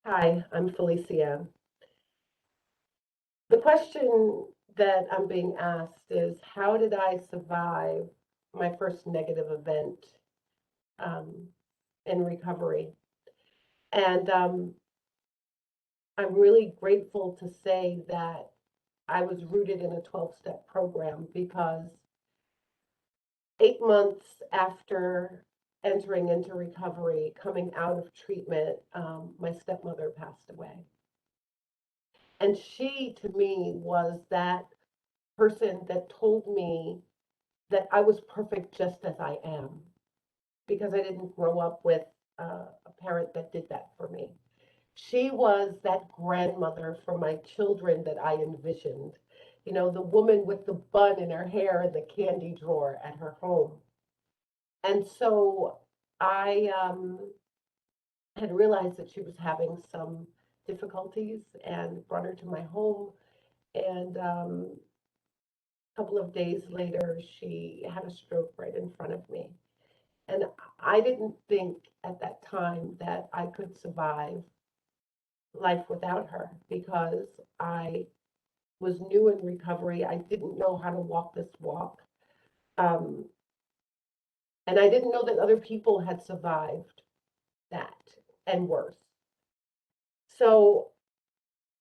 Hi, I'm Felicia. The question that I'm being asked is, how did I survive my first negative event um, in recovery? And I'm really grateful to say that I was rooted in a 12-step program because 8 months after entering into recovery, coming out of treatment, my stepmother passed away. And she, to me, was that person that told me that I was perfect just as I am because I didn't grow up with a parent that did that for me. She was that grandmother for my children that I envisioned. You know, the woman with the bun in her hair and the candy drawer at her home. And so I had realized that she was having some difficulties and brought her to my home. And a couple of days later, she had a stroke right in front of me. And I didn't think at that time that I could survive life without her because I was new in recovery. I didn't know how to walk this walk. Um, and I didn't know that other people had survived that and worse. So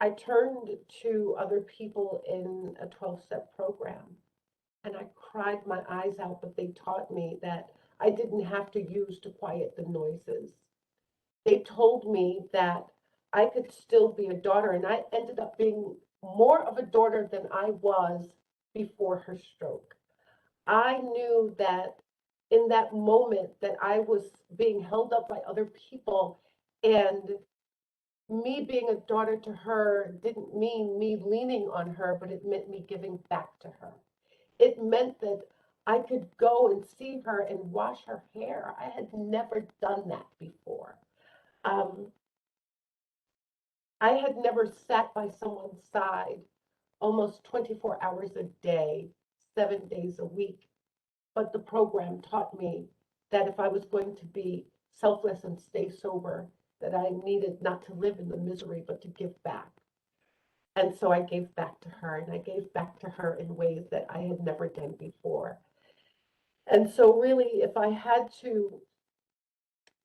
I turned to other people in a 12-step program and I cried my eyes out, but they taught me that I didn't have to use to quiet the noises. They told me that I could still be a daughter, and I ended up being more of a daughter than I was before her stroke. I knew that in that moment that I was being held up by other people, and me being a daughter to her didn't mean me leaning on her, but it meant me giving back to her. It meant that I could go and see her and wash her hair. I had never done that before. Um, I had never sat by someone's side almost 24 hours a day, 7 days a week. But the program taught me that if I was going to be selfless and stay sober, that I needed not to live in the misery, but to give back. And so I gave back to her, and I gave back to her in ways that I had never done before. And so, really, if I had to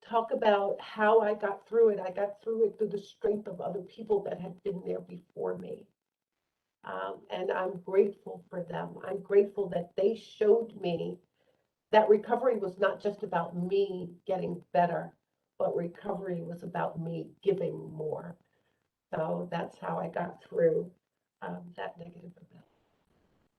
talk about how I got through it, I got through it through the strength of other people that had been there before me. And I'm grateful for them. I'm grateful that they showed me that recovery was not just about me getting better, but recovery was about me giving more. So that's how I got through that negative event.